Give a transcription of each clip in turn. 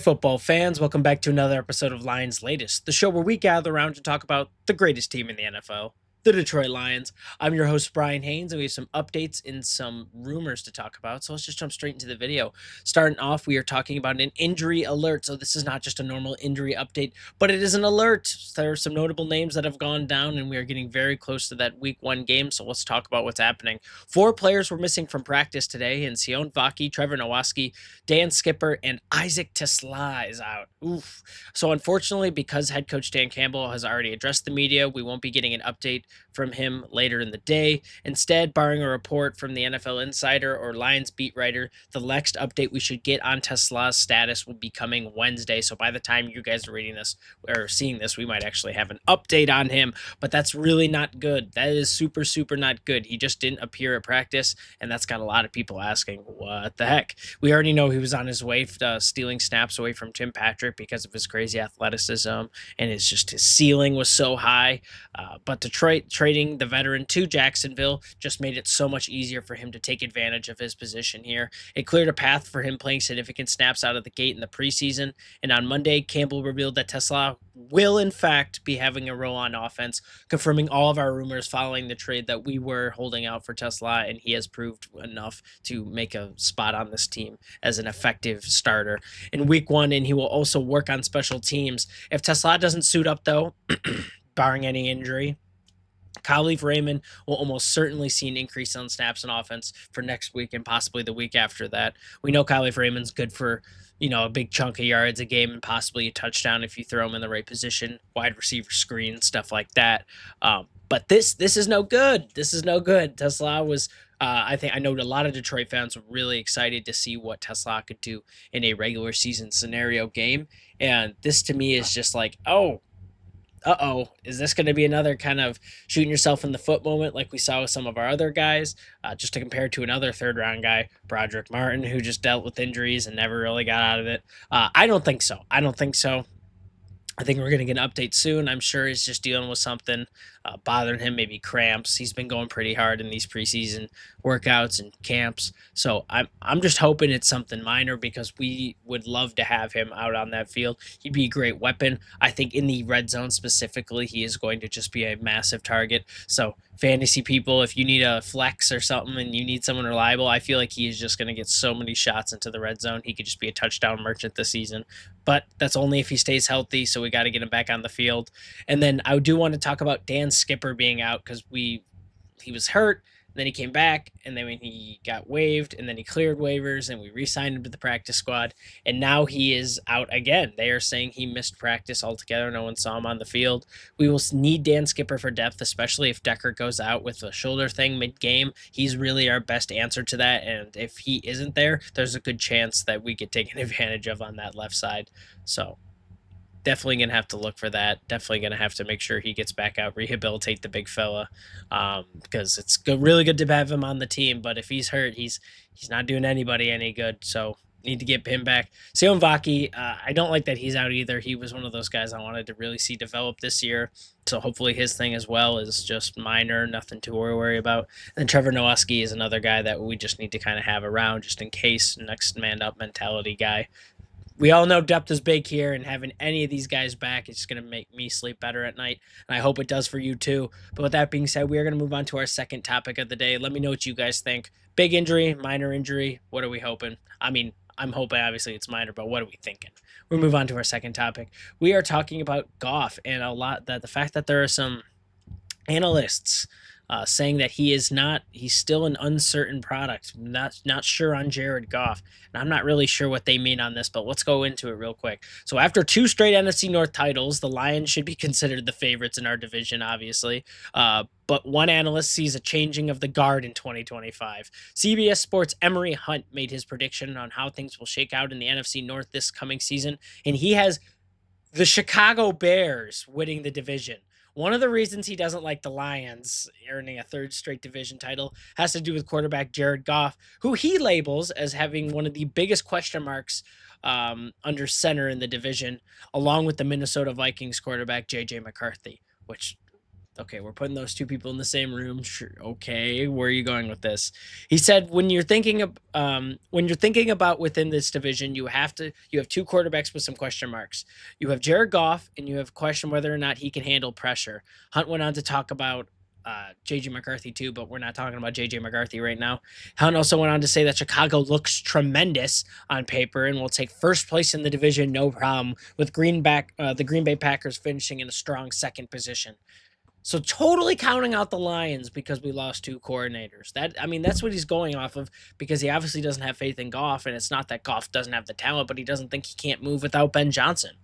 Football fans, welcome back to another episode of Lions Latest, the show where we gather around to talk about the greatest team in the NFL, the Detroit Lions. I'm your host, Bryan Hanes, and we have some updates and some rumors to talk about. So let's just jump straight into the video. Starting off, we are talking about an injury alert. So this is not just a normal injury update, but it is an alert. There are some notable names that have gone down, and we are getting very close to that week 1 game. So let's talk about what's happening. 4 players were missing from practice today, and Sion Vaki, Trevor Nowaski, Dan Skipper, and Isaac Tesla is out. Oof. So unfortunately, because head coach Dan Campbell has already addressed the media, we won't be getting an update from him later in the day. Instead, barring a report from the NFL Insider or Lions beat writer, the next update we should get on Tesla's status will be coming Wednesday. So by the time you guys are reading this or seeing this, we might actually have an update on him. But that's really not good. That is super, super not good. He just didn't appear at practice, and that's got a lot of people asking, what the heck? We already know he was on his way stealing snaps away from Tim Patrick because of his crazy athleticism, and his ceiling was so high. But Detroit trading the veteran to Jacksonville just made it so much easier for him to take advantage of his position here. It cleared a path for him playing significant snaps out of the gate in the preseason. And on Monday, Campbell revealed that Tesla will in fact be having a role on offense, confirming all of our rumors following the trade that we were holding out for Tesla, and he has proved enough to make a spot on this team as an effective starter in week 1, and he will also work on special teams. If Tesla doesn't suit up though, barring any injury, Khalif Raymond will almost certainly see an increase on snaps and offense for next week and possibly the week after that. We know Khalif Raymond's good for, a big chunk of yards a game and possibly a touchdown if you throw him in the right position, wide receiver screen, stuff like that. But this is no good. This is no good. Tesla was I know a lot of Detroit fans were really excited to see what Tesla could do in a regular season scenario game. And this to me is just like, oh, is this going to be another kind of shooting yourself in the foot moment like we saw with some of our other guys? Just to compare to another third round guy, Broderick Martin, who just dealt with injuries and never really got out of it. I don't think so. I think we're going to get an update soon. I'm sure he's just dealing with something bothering him, maybe cramps. He's been going pretty hard in these preseason workouts and camps. So I'm just hoping it's something minor because we would love to have him out on that field. He'd be a great weapon. I think in the red zone specifically, he is going to just be a massive target. So fantasy people, if you need a flex or something and you need someone reliable, I feel like he is just going to get so many shots into the red zone. He could just be a touchdown merchant this season. But that's only if he stays healthy, so we got to get him back on the field. And then I do want to talk about Dan Skipper being out because he was hurt, and then he came back, and then he got waived, and then he cleared waivers, and we re-signed him to the practice squad, and now he is out again. They are saying he missed practice altogether. No one saw him on the field. We will need Dan Skipper for depth, especially if Decker goes out with a shoulder thing mid-game. He's really our best answer to that, and if he isn't there, there's a good chance that we get taken advantage of on that left side. So definitely going to have to look for that. Definitely going to have to make sure he gets back out, rehabilitate the big fella, because it's really good to have him on the team. But if he's hurt, he's not doing anybody any good. So need to get him back. Sion Vaki, I don't like that he's out either. He was one of those guys I wanted to really see develop this year. So hopefully his thing as well is just minor, nothing to worry about. And Trevor Nowaski is another guy that we just need to kind of have around just in case, next man up mentality guy. We all know depth is big here, and having any of these guys back is just going to make me sleep better at night, and I hope it does for you too. But with that being said, we are going to move on to our second topic of the day. Let me know what you guys think. Big injury, minor injury, what are we hoping? I mean, I'm hoping obviously it's minor, but what are we thinking? We'll move on to our second topic. We are talking about Goff and the fact that there are some analysts saying that he's still an uncertain product. Not sure on Jared Goff. And I'm not really sure what they mean on this, but let's go into it real quick. So after 2 straight NFC North titles, the Lions should be considered the favorites in our division, obviously. But one analyst sees a changing of the guard in 2025. CBS Sports' Emery Hunt made his prediction on how things will shake out in the NFC North this coming season, and he has the Chicago Bears winning the division. One of the reasons he doesn't like the Lions earning a 3rd straight division title has to do with quarterback Jared Goff, who he labels as having one of the biggest question marks under center in the division, along with the Minnesota Vikings quarterback J.J. McCarthy, which Okay, we're putting those two people in the same room. Sure. Okay, where are you going with this? He said when you're thinking about within this division, you have two quarterbacks with some question marks. You have Jared Goff, and you have question whether or not he can handle pressure. Hunt went on to talk about JJ McCarthy too, but we're not talking about JJ McCarthy right now. Hunt also went on to say that Chicago looks tremendous on paper and will take first place in the division, no problem, with the Green Bay Packers finishing in a strong second position. So totally counting out the Lions because we lost two coordinators. That's what he's going off of, because he obviously doesn't have faith in Goff, and it's not that Goff doesn't have the talent, but he doesn't think he can't move without Ben Johnson.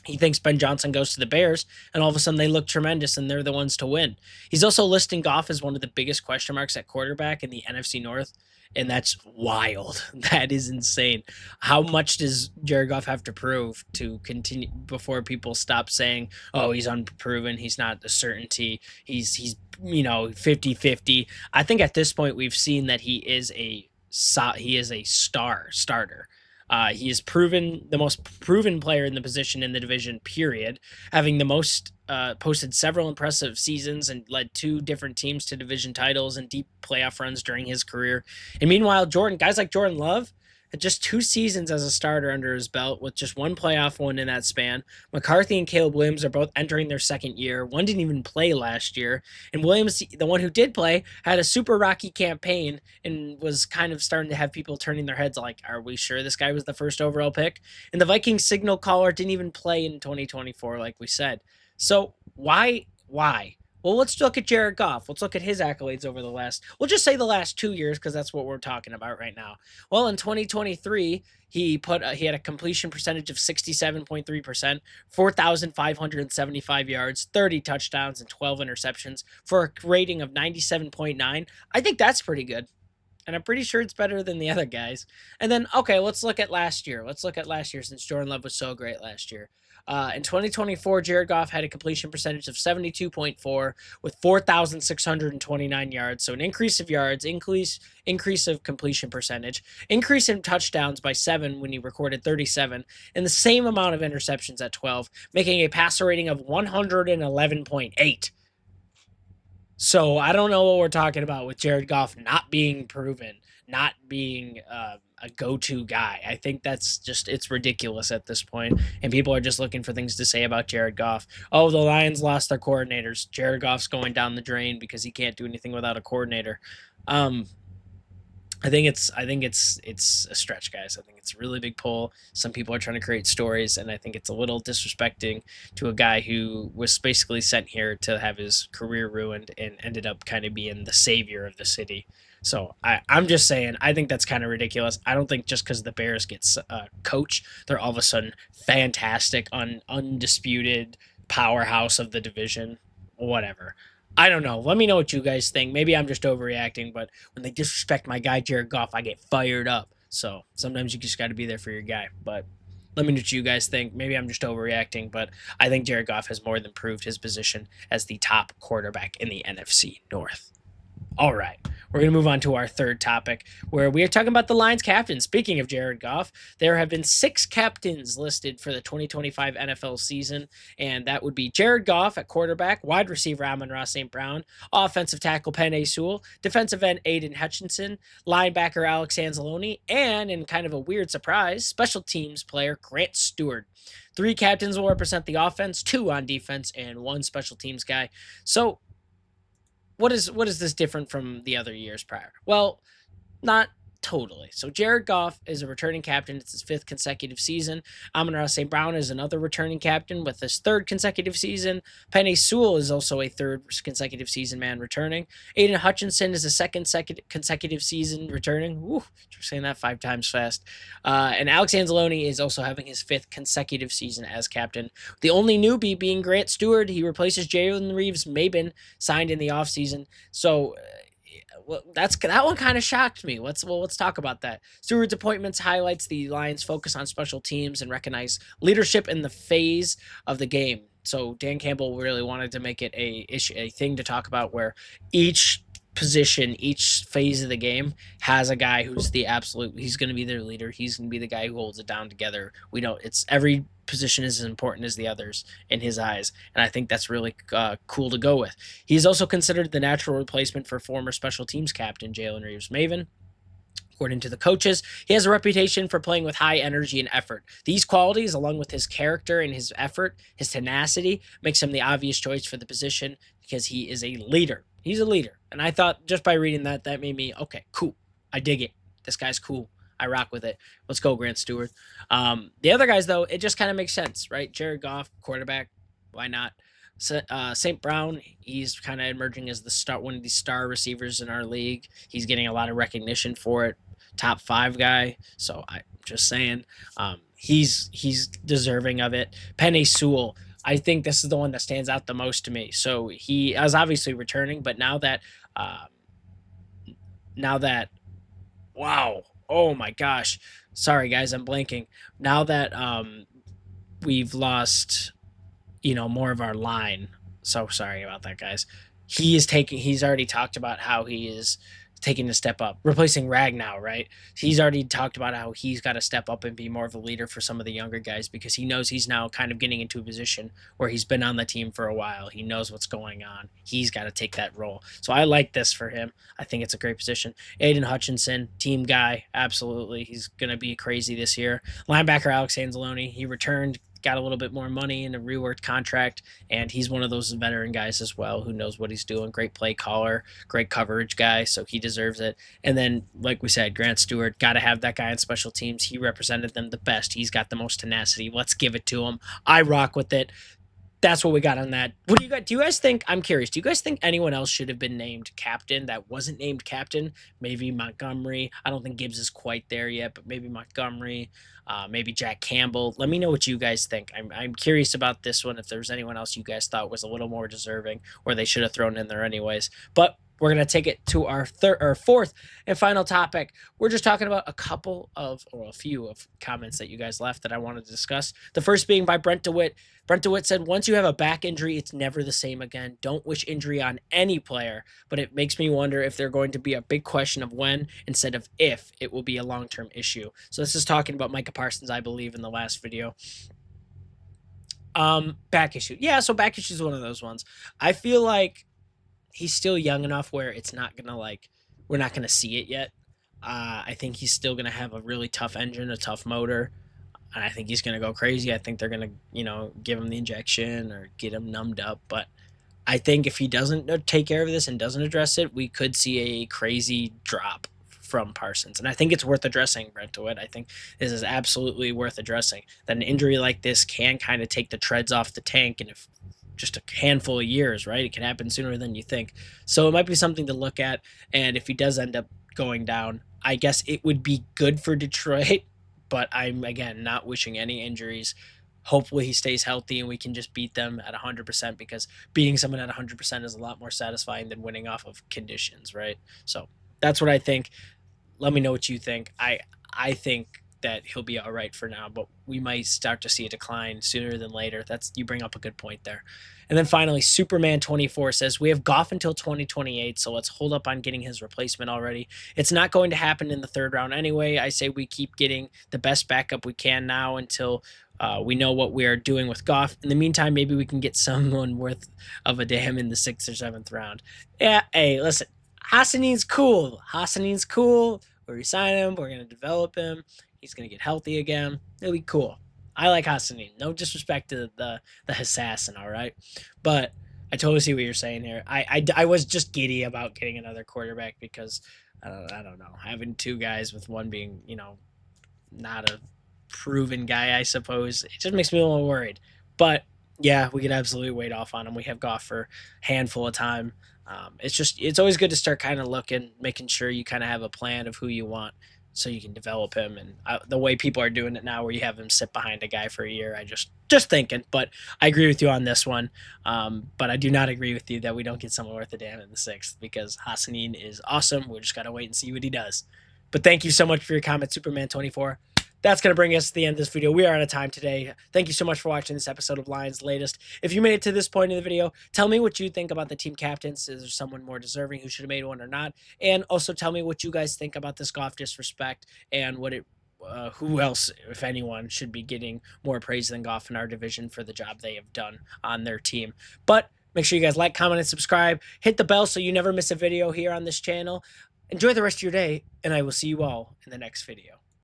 He thinks Ben Johnson goes to the Bears, and all of a sudden they look tremendous, and they're the ones to win. He's also listing Goff as one of the biggest question marks at quarterback in the NFC North, and that's wild. That is insane. How much does Jared Goff have to prove to continue before people stop saying, "Oh, he's unproven. He's not a certainty. He's 50-50." I think at this point we've seen that he is a starter. He is the most proven player in the position in the division, period, having the most posted several impressive seasons and led two different teams to division titles and deep playoff runs during his career. And meanwhile, guys like Jordan Love had just 2 seasons as a starter under his belt with just one playoff win in that span. McCarthy and Caleb Williams are both entering their second year. One didn't even play last year. And Williams, the one who did play, had a super rocky campaign and was kind of starting to have people turning their heads like, are we sure this guy was the first overall pick? And the Vikings signal caller didn't even play in 2024, like we said. So why? Well, let's look at Jared Goff. Let's look at his accolades over we'll just say the last 2 years, because that's what we're talking about right now. Well, in 2023, he had a completion percentage of 67.3%, 4,575 yards, 30 touchdowns, and 12 interceptions for a rating of 97.9. I think that's pretty good. And I'm pretty sure it's better than the other guys. And then, okay, let's look at last year. Since Jordan Love was so great last year. In 2024, Jared Goff had a completion percentage of 72.4 with 4,629 yards. So an increase of yards, increase of completion percentage, increase in touchdowns by 7 when he recorded 37, and the same amount of interceptions at 12, making a passer rating of 111.8. So I don't know what we're talking about with Jared Goff not being proven, not being a go-to guy. I think it's ridiculous at this point, and people are just looking for things to say about Jared Goff. Oh, the Lions lost their coordinators. Jared Goff's going down the drain because he can't do anything without a coordinator. I think it's a stretch, guys. I think it's a really big pull. Some people are trying to create stories, and I think it's a little disrespecting to a guy who was basically sent here to have his career ruined and ended up kind of being the savior of the city. So I'm just saying, I think that's kind of ridiculous. I don't think just because the Bears get coach, they're all of a sudden fantastic, undisputed powerhouse of the division. Whatever. I don't know. Let me know what you guys think. Maybe I'm just overreacting, but when they disrespect my guy Jared Goff, I get fired up. So sometimes you just got to be there for your guy. But let me know what you guys think. Maybe I'm just overreacting, but I think Jared Goff has more than proved his position as the top quarterback in the NFC North. All right, we're going to move on to our third topic, where we are talking about the Lions captain. Speaking of Jared Goff, there have been 6 captains listed for the 2025 NFL season, and that would be Jared Goff at quarterback, wide receiver Amon-Ra St. Brown, offensive tackle Penei Sewell, defensive end Aiden Hutchinson, linebacker Alex Anzalone, and, in kind of a weird surprise, special teams player Grant Stewart. 3 captains will represent the offense, 2 on defense, and 1 special teams guy. So what is this different from the other years prior? Well, not totally. So Jared Goff is a returning captain. It's his 5th consecutive season. Amon-Ra St. Brown is another returning captain with his 3rd consecutive season. Penei Sewell is also a 3rd consecutive season man returning. Aiden Hutchinson is a 2nd consecutive season returning. Woo, you're saying that 5 times fast. And Alex Anzalone is also having his 5th consecutive season as captain. The only newbie being Grant Stewart. He replaces Jalen Reeves-Maybin, signed in the offseason. So well, that one kind of shocked me. Let's talk about that. Stewart's appointments highlights the Lions' focus on special teams and recognize leadership in the phase of the game. So Dan Campbell really wanted to make it a thing to talk about, where each position, each phase of the game has a guy who's he's going to be their leader. He's going to be the guy who holds it down together. We don't, it's every position is as important as the others in his eyes. And I think that's really cool to go with. He's also considered the natural replacement for former special teams captain Jalen Reeves-Maven. According to the coaches, he has a reputation for playing with high energy and effort. These qualities, along with his character and his effort, his tenacity, makes him the obvious choice for the position because he is a leader. He's a leader. And I thought just by reading that made me, okay, cool. I dig it. This guy's cool. I rock with it. Let's go, Grant Stewart. The other guys, though, it just kind of makes sense, right? Jared Goff, quarterback. Why not? St. Brown, he's kind of emerging as one of the star receivers in our league. He's getting a lot of recognition for it. Top 5 guy. So I'm just saying, he's deserving of it. Penei Sewell, I think this is the one that stands out the most to me. So he is obviously returning, but now that wow, oh my gosh, sorry guys, I'm blanking. Now that we've lost, more of our line. So sorry about that, guys. He's already talked about how he is taking a step up, replacing Ragnow, right? He's already talked about how he's got to step up and be more of a leader for some of the younger guys because he knows he's now kind of getting into a position where he's been on the team for a while. He knows what's going on. He's got to take that role. So I like this for him. I think it's a great position. Aiden Hutchinson, team guy, absolutely. He's going to be crazy this year. Linebacker Alex Anzalone, he returned, got a little bit more money in a reworked contract, and he's one of those veteran guys as well who knows what he's doing. Great play caller, great coverage guy, so he deserves it. And then, like we said, Grant Stewart, got to have that guy on special teams. He represented them the best. He's got the most tenacity. Let's give it to him. I rock with it. That's what we got on that. What do you guys? Do you guys think? I'm curious. Do you guys think anyone else should have been named captain that wasn't named captain? Maybe Montgomery. I don't think Gibbs is quite there yet, but maybe Montgomery. Maybe Jack Campbell. Let me know what you guys think. I'm curious about this one. If there's anyone else you guys thought was a little more deserving, or they should have thrown in there anyways. But we're going to take it to our fourth and final topic. We're just talking about a few of comments that you guys left that I wanted to discuss. The first being by Brent DeWitt. Brent DeWitt said, once you have a back injury, it's never the same again. Don't wish injury on any player, but it makes me wonder if they're going to be a big question of when instead of if it will be a long-term issue. So this is talking about Micah Parsons, I believe, in the last video. Back issue. Yeah, so back issue is one of those ones. I feel like he's still young enough where it's not going to we're not going to see it yet. I think he's still going to have a really tough engine, a tough motor. And I think he's going to go crazy. I think they're going to, give him the injection or get him numbed up. But I think if he doesn't take care of this and doesn't address it, we could see a crazy drop from Parsons. And I think it's worth addressing, Brent DeWitt. I think this is absolutely worth addressing. That an injury like this can kind of take the treads off the tank. And if just a handful of years, right? It can happen sooner than you think. So it might be something to look at. And if he does end up going down, I guess it would be good for Detroit. But I'm, again, not wishing any injuries. Hopefully he stays healthy and we can just beat them at 100% because beating someone at 100% is a lot more satisfying than winning off of conditions, right? So that's what I think. Let me know what you think. I think that he'll be all right for now, but we might start to see a decline sooner than later. You bring up a good point there. And then finally, Superman24 says, we have Goff until 2028, so let's hold up on getting his replacement already. It's not going to happen in the 3rd round anyway. I say we keep getting the best backup we can now until we know what we are doing with Goff. In the meantime, maybe we can get someone worth of a damn in the 6th or 7th round. Yeah, hey, listen, Hassanine's cool. We're resigning him. We're going to develop him. He's going to get healthy again. It'll be cool. I like Hassanin. No disrespect to the assassin, all right? But I totally see what you're saying here. I was just giddy about getting another quarterback because, I don't know, having 2 guys with one being, not a proven guy, I suppose, it just makes me a little worried. But, yeah, we could absolutely wait off on him. We have Goff for a handful of time. It's always good to start kind of looking, making sure you kind of have a plan of who you want so you can develop him. And the way people are doing it now where you have him sit behind a guy for a year, I just thinking. But I agree with you on this one. But I do not agree with you that we don't get someone worth a damn in the 6th because Hassanin is awesome. We just got to wait and see what he does. But thank you so much for your comment, Superman24. That's going to bring us to the end of this video. We are out of time today. Thank you so much for watching this episode of Lions Latest. If you made it to this point in the video, tell me what you think about the team captains. Is there someone more deserving who should have made one or not? And also tell me what you guys think about this Goff disrespect and what it who else, if anyone, should be getting more praise than Goff in our division for the job they have done on their team. But make sure you guys like, comment, and subscribe. Hit the bell so you never miss a video here on this channel. Enjoy the rest of your day, and I will see you all in the next video.